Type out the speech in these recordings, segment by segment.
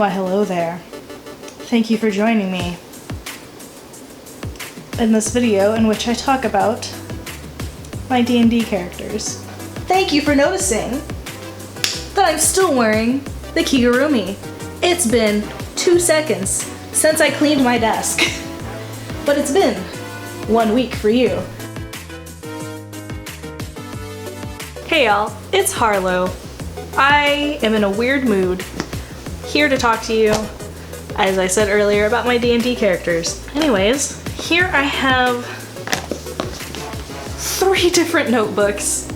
Why hello there. Thank you for joining me in this video in which I talk about my D&D characters. Thank you for noticing that I'm still wearing the kigurumi. It's been 2 seconds since I cleaned my desk, but it's been 1 week for you. Hey y'all, it's Harlow. I am in a weird mood, here to talk to you, as I said earlier, about my D&D characters. Anyways, here I have 3 different notebooks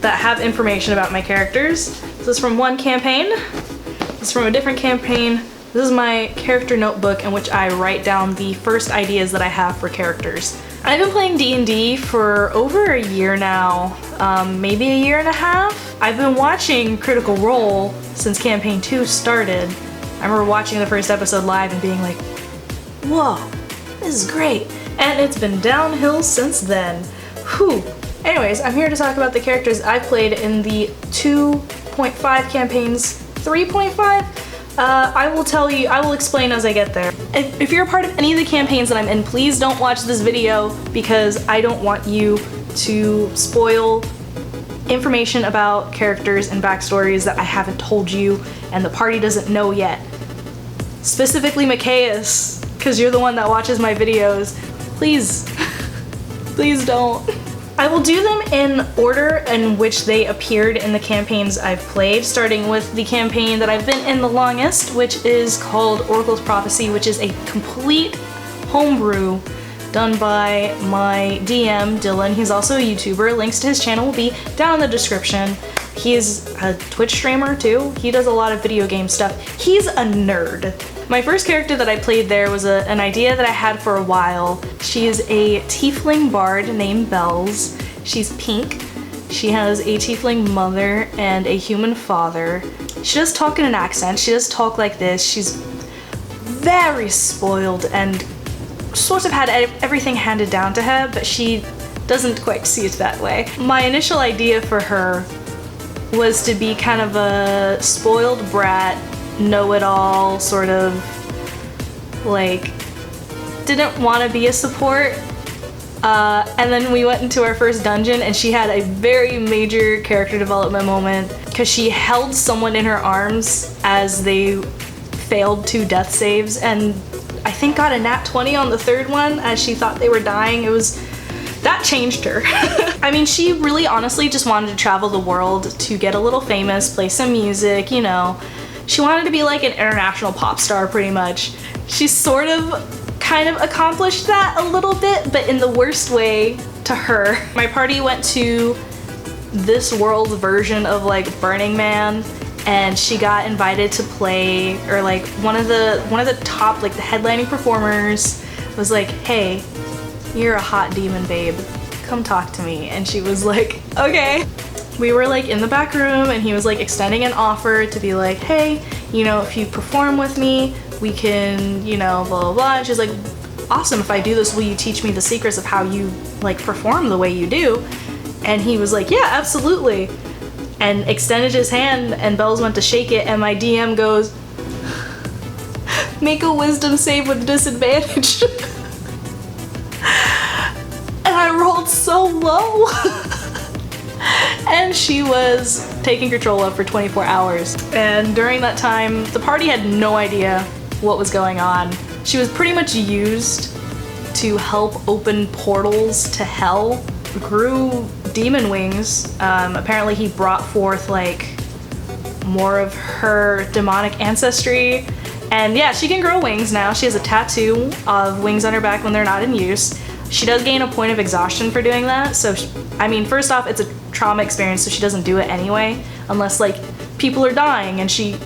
that have information about my characters. This is from one campaign, this is from a different campaign. This is my character notebook in which I write down the first ideas that I have for characters. I've been playing D&D for over a year now, maybe a year and a half. I've been watching Critical Role since campaign 2 started. I remember watching the first episode live and being like, whoa, this is great. And it's been downhill since then. Whew. Anyways, I'm here to talk about the characters I've played in the 2.5 campaigns, 3.5? I will explain as I get there. If you're a part of any of the campaigns that I'm in, please don't watch this video because I don't want you to spoil information about characters and backstories that I haven't told you and the party doesn't know yet. Specifically Micaius, because you're the one that watches my videos. Please, please don't. I will do them in order in which they appeared in the campaigns I've played, starting with the campaign that I've been in the longest, which is called Oracle's Prophecy, which is a complete homebrew done by my DM, Dillon. He's also a YouTuber. Links to his channel will be down in the description. He is a Twitch streamer too. He does a lot of video game stuff. He's a nerd. My first character that I played there was an idea that I had for a while. She is a tiefling bard named Bells. She's pink. She has a tiefling mother and a human father. She does talk in an accent. She does talk like this. She's very spoiled and sort of had everything handed down to her, but she doesn't quite see it that way. My initial idea for her was to be kind of a spoiled brat, know-it-all, sort of like didn't want to be a support, and then we went into our first dungeon and she had a very major character development moment because she held someone in her arms as they failed 2 death saves and I think got a nat 20 on the 3rd one as she thought they were dying. That changed her. I mean, she really honestly just wanted to travel the world to get a little famous, play some music, you know. She wanted to be like an international pop star pretty much. She sort of kind of accomplished that a little bit, but in the worst way to her. My party went to this world's version of like Burning Man and she got invited to play, or like one of the top, like the headlining performers was like, hey, you're a hot demon babe, come talk to me. And she was like, okay. We were like in the back room and he was like extending an offer to be like, hey, you know, if you perform with me, we can, you know, blah, blah, blah. And she's like, awesome, if I do this, will you teach me the secrets of how you like perform the way you do? And he was like, yeah, absolutely. And extended his hand and Bells went to shake it and my DM goes, make a wisdom save with disadvantage. And I rolled so low. And she was taking control of for 24 hours. And during that time, the party had no idea what was going on. She was pretty much used to help open portals to hell. Grew demon wings. Apparently he brought forth like more of her demonic ancestry. And yeah, she can grow wings now. She has a tattoo of wings on her back when they're not in use. She does gain a point of exhaustion for doing that. So, I mean, first off, it's a trauma experience, so she doesn't do it anyway, unless like people are dying and she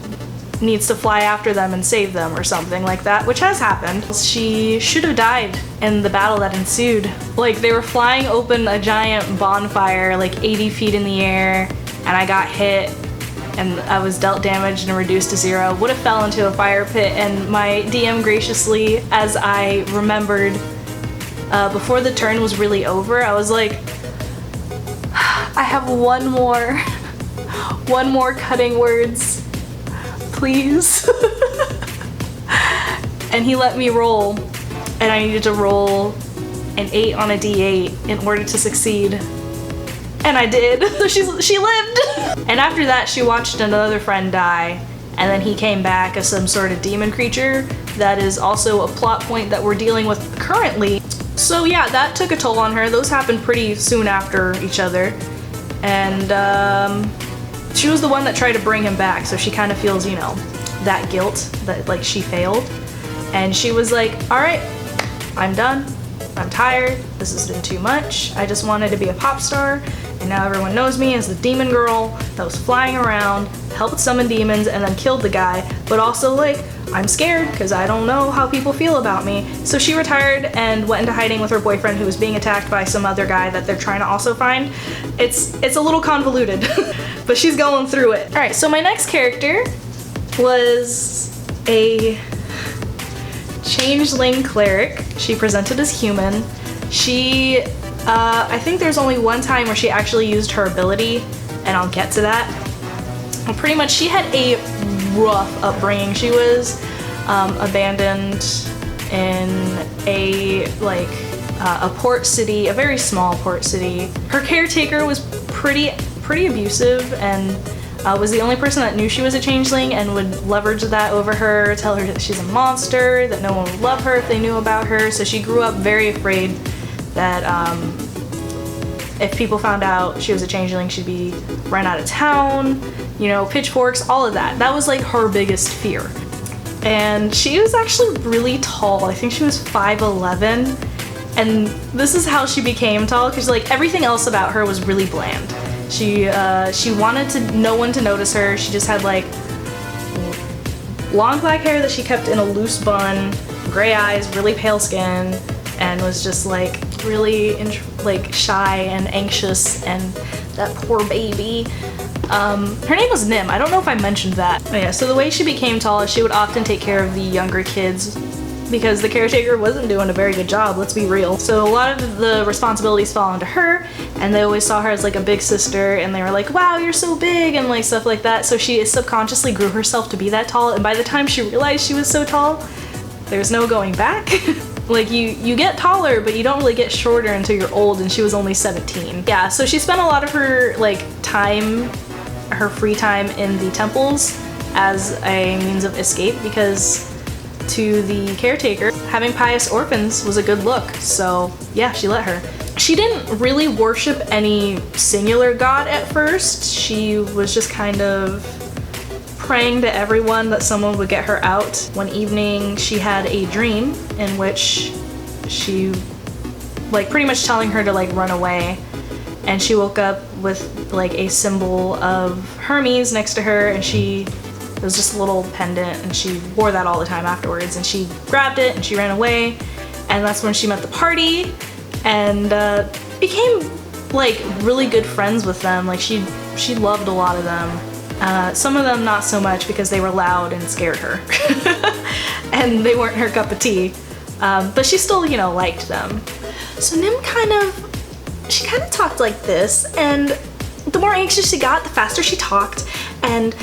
needs to fly after them and save them or something like that, which has happened. She should have died in the battle that ensued. Like they were flying open a giant bonfire like 80 feet in the air and I got hit and I was dealt damage and reduced to 0. Would have fell into a fire pit and my DM graciously, as I remembered before the turn was really over, I was like, I have one more cutting words. please. And he let me roll, and I needed to roll an 8 on a d8 in order to succeed. And I did. So she lived. And after that, she watched another friend die, and then he came back as some sort of demon creature. That is also a plot point that we're dealing with currently. So yeah, that took a toll on her. Those happened pretty soon after each other. And she was the one that tried to bring him back, so she kind of feels, you know, that guilt that like she failed. And she was like, all right, I'm done. I'm tired. This has been too much. I just wanted to be a pop star, and now everyone knows me as the demon girl that was flying around, helped summon demons, and then killed the guy. But also, like, I'm scared because I don't know how people feel about me. So she retired and went into hiding with her boyfriend, who was being attacked by some other guy that they're trying to also find. It's a little convoluted, but she's going through it. All right, so my next character was a changeling cleric. She presented as human. She, I think there's only one time where she actually used her ability, and I'll get to that. Well, pretty much she had a rough upbringing. She was abandoned in a port city, a very small port city. Her caretaker was pretty abusive and was the only person that knew she was a changeling and would leverage that over her, tell her that she's a monster, that no one would love her if they knew about her. So she grew up very afraid that if people found out she was a changeling, she'd be run out of town, you know, pitchforks, all of that. That was like her biggest fear. And she was actually really tall. I think she was 5'11". And this is how she became tall, because like everything else about her was really bland. She wanted no one to notice her. She just had like long black hair that she kept in a loose bun, gray eyes, really pale skin, and was just like really shy and anxious, and that poor baby. Her name was Nim. I don't know if I mentioned that. But yeah, so the way she became tall is she would often take care of the younger kids because the caretaker wasn't doing a very good job, let's be real. So a lot of the responsibilities fall onto her, and they always saw her as like a big sister, and they were like, wow, you're so big, and like stuff like that. So she subconsciously grew herself to be that tall, and by the time she realized she was so tall, there's no going back. Like you get taller, but you don't really get shorter until you're old, and she was only 17. Yeah, so she spent a lot of her her free time in the temples as a means of escape, because to the caretaker, having pious orphans was a good look. So yeah, she let her. She didn't really worship any singular god at first. She was just kind of praying to everyone that someone would get her out. One evening she had a dream in which she pretty much telling her to run away, and she woke up with a symbol of Hermes next to her, and it was just a little pendant, and she wore that all the time afterwards, and she grabbed it and she ran away. And that's when she met the party and became really good friends with them. She loved a lot of them. Some of them not so much because they were loud and scared her and they weren't her cup of tea, but she still liked them. So Nim kind of talked like this, and the more anxious she got, the faster she talked, and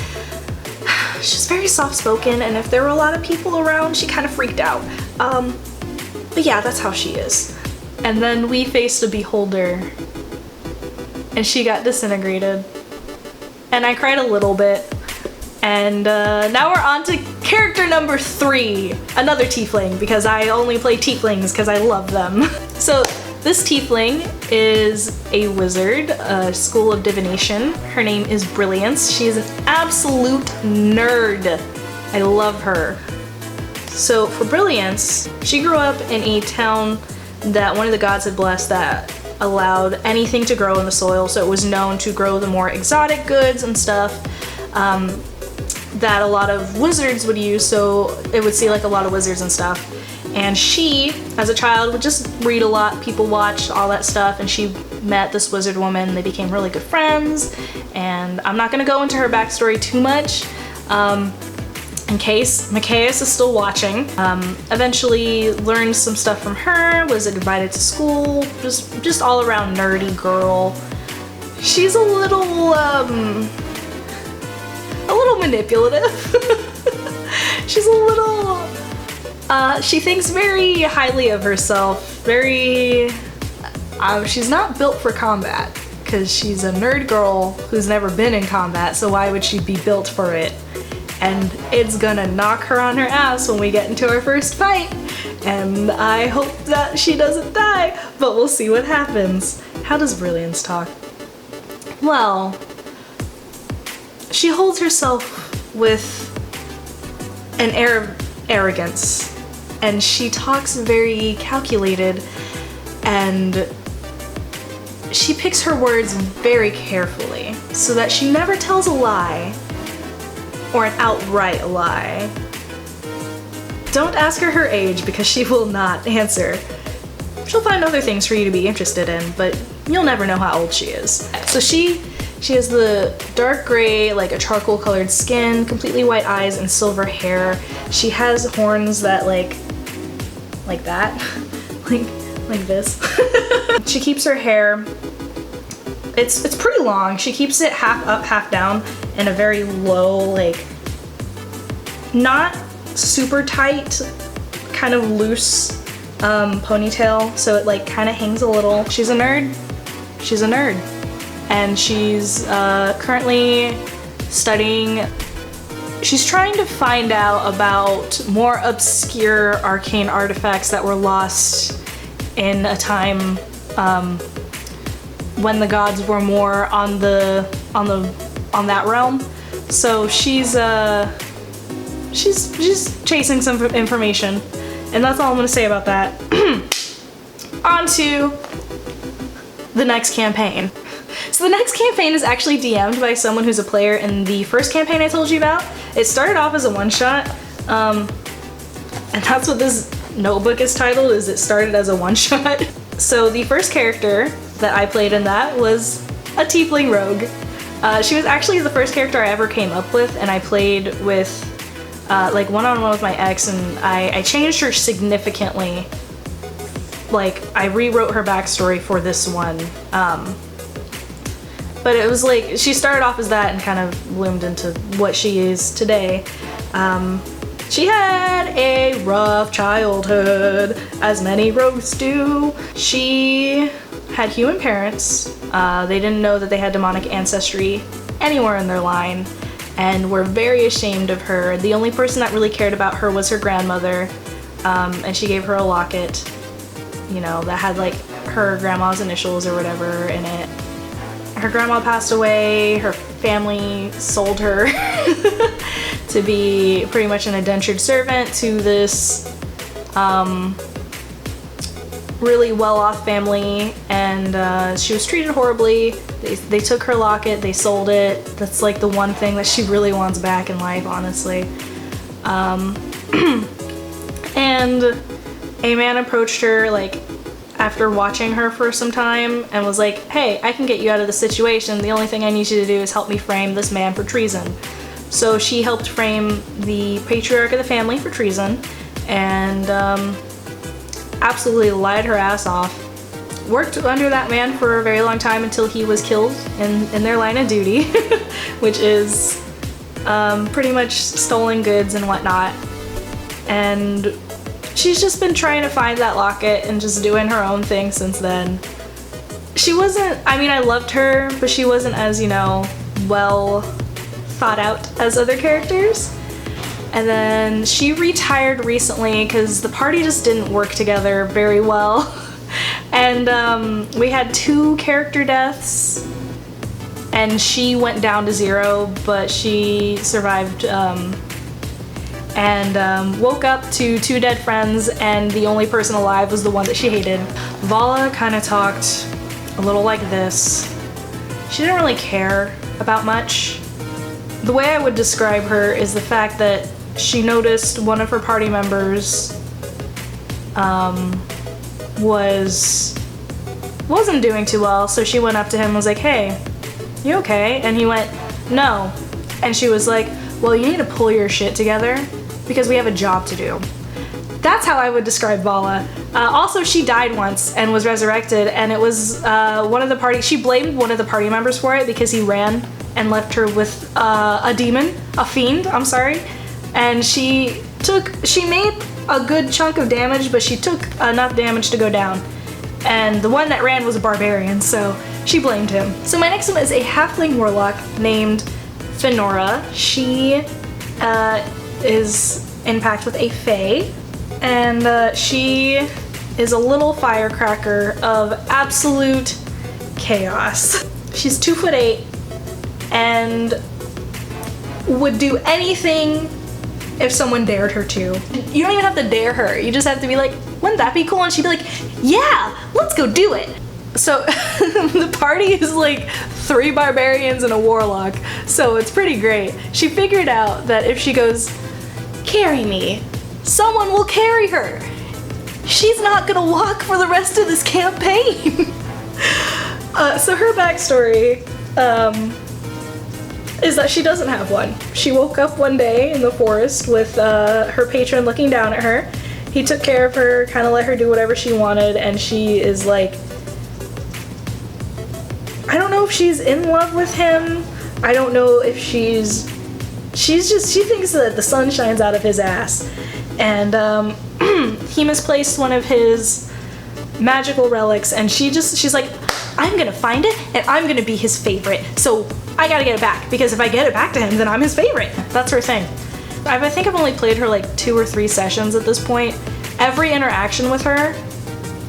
she's very soft-spoken, and if there were a lot of people around, she kind of freaked out. But yeah, that's how she is. And then we faced a beholder, and she got disintegrated. And I cried a little bit. And now we're on to character number 3, another tiefling, because I only play tieflings because I love them. So this tiefling is a wizard, a school of divination. Her name is Brilliance. She is an absolute nerd. I love her. So for Brilliance, she grew up in a town that one of the gods had blessed that allowed anything to grow in the soil. So it was known to grow the more exotic goods and stuff that a lot of wizards would use. So it would see a lot of wizards and stuff. And she, as a child, would just read a lot, people watched, all that stuff, and she met this wizard woman. They became really good friends, and I'm not gonna go into her backstory too much in case Macias is still watching. Eventually learned some stuff from her, was invited to school, just all around nerdy girl. She's a little, a little manipulative. She's a little, she thinks very highly of herself, very, she's not built for combat, because she's a nerd girl who's never been in combat, so why would she be built for it? And it's gonna knock her on her ass when we get into our first fight, and I hope that she doesn't die, but we'll see what happens. How does Brilliance talk? Well, she holds herself with an air of arrogance, and she talks very calculated, and she picks her words very carefully so that she never tells a lie or an outright lie. Don't ask her age because she will not answer. She'll find other things for you to be interested in, but you'll never know how old she is. So she has the dark gray, like a charcoal colored skin, completely white eyes, and silver hair. She has horns that like that, like this. She keeps her hair, it's pretty long. She keeps it half up, half down in a very low, like, not super tight, kind of loose ponytail, so it like kind of hangs a little. She's a nerd. She's a nerd. And she's currently studying, she's trying to find out about more obscure arcane artifacts that were lost in a time when the gods were more on that realm. So she's chasing some information, and that's all I'm gonna say about that. On to the next campaign. So the next campaign is actually DM'd by someone who's a player in the first campaign I told you about. It started off as a one-shot, and that's what this notebook is titled, is it started as a one-shot. So the first character that I played in that was a tiefling rogue. She was actually the first character I ever came up with, and I played with like one-on-one with my ex, and I changed her significantly. Like, I rewrote her backstory for this one. But it was like, she started off as that and kind of bloomed into what she is today. She had a rough childhood, as many rogues do. She had human parents. They didn't know that they had demonic ancestry anywhere in their line, and were very ashamed of her. The only person that really cared about her was her grandmother, and she gave her a locket, you know, that had like her grandma's initials or whatever in it. Her grandma passed away, her family sold her to be pretty much an indentured servant to this really well-off family, and she was treated horribly. They took her locket, they sold it. That's like the one thing that she really wants back in life, honestly. And a man approached her like after watching her for some time and was like, hey, I can get you out of the situation. The only thing I need you to do is help me frame this man for treason. So she helped frame the patriarch of the family for treason, and absolutely lied her ass off. Worked under that man for a very long time until he was killed in their line of duty, which is pretty much stolen goods and whatnot. And she's just been trying to find that locket and just doing her own thing since then. She wasn't, I mean, I loved her, but she wasn't as, you know, well thought out as other characters. And then she retired recently because the party just didn't work together very well. And we had 2 character deaths, and she went down to 0, but she survived and woke up to 2 dead friends, and the only person alive was the one that she hated. Vala kind of talked a little like this. She didn't really care about much. The way I would describe her is the fact that she noticed one of her party members wasn't doing too well, so she went up to him and was like, hey, you okay? And he went, no. And she was like, well, you need to pull your shit together because we have a job to do. That's how I would describe Vala. Also, she died once and was resurrected, and it was one of the party, she blamed one of the party members for it because he ran and left her with a demon, a fiend, I'm sorry. And she made a good chunk of damage, but she took enough damage to go down. And the one that ran was a barbarian, so she blamed him. So my next one is a halfling warlock named Fenora. She is in pact with a fae, and she is a little firecracker of absolute chaos. She's 2'8" and would do anything if someone dared her to. You don't even have to dare her, you just have to be like, wouldn't that be cool? And she'd be like, yeah, let's go do it. So the party is like 3 barbarians and a warlock, so it's pretty great. She figured out that if she goes, carry me, someone will carry her. She's not gonna walk for the rest of this campaign. So her backstory is that she doesn't have one. She woke up one day in the forest with her patron looking down at her. He took care of her, kind of let her do whatever she wanted, and she is like, I don't know if she's in love with him. I don't know if she thinks that the sun shines out of his ass. And he misplaced one of his magical relics, and she's like, I'm gonna find it and I'm gonna be his favorite. So I gotta get it back, because if I get it back to him, then I'm his favorite. That's her thing. I think I've only played her like 2 or 3 sessions at this point. Every interaction with her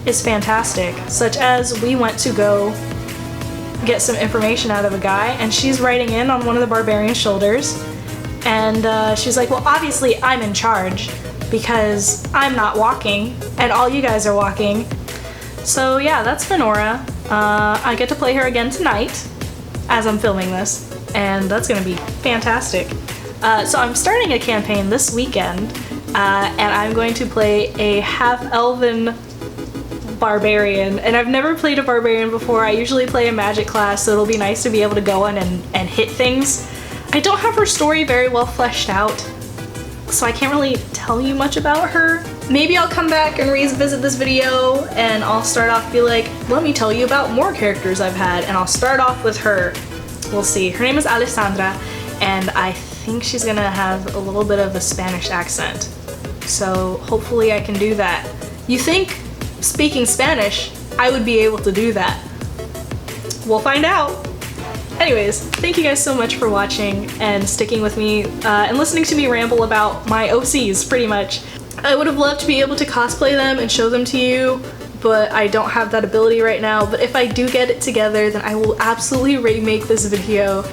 is fantastic, such as we went to go get some information out of a guy, and she's riding in on one of the barbarian's shoulders, and she's like, well, obviously I'm in charge because I'm not walking and all you guys are walking. So yeah, that's Fenora. I get to play her again tonight as I'm filming this, and that's gonna be fantastic. So I'm starting a campaign this weekend, and I'm going to play a half-elven barbarian, and I've never played a barbarian before. I usually play a magic class, so it'll be nice to be able to go in and hit things. I don't have her story very well fleshed out, so I can't really tell you much about her. Maybe I'll come back and revisit this video, and I'll start off be like, let me tell you about more characters I've had, and I'll start off with her. We'll see. Her name is Alessandra, and I think she's gonna have a little bit of a Spanish accent. So hopefully I can do that. You think, speaking Spanish, I would be able to do that? We'll find out. Anyways, thank you guys so much for watching and sticking with me and listening to me ramble about my OCs, pretty much. I would have loved to be able to cosplay them and show them to you, but I don't have that ability right now. But if I do get it together, then I will absolutely remake this video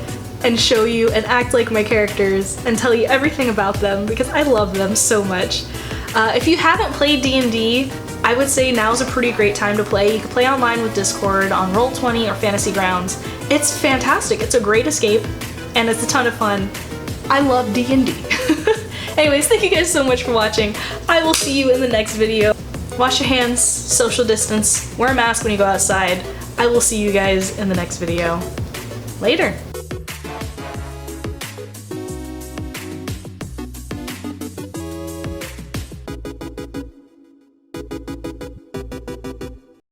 and show you and act like my characters and tell you everything about them, because I love them so much. If you haven't played D&D, I would say now's a pretty great time to play. You can play online with Discord on Roll20 or Fantasy Grounds. It's fantastic. It's a great escape, and it's a ton of fun. I love D&D. Anyways, thank you guys so much for watching. I will see you in the next video. Wash your hands, social distance, wear a mask when you go outside. I will see you guys in the next video. Later.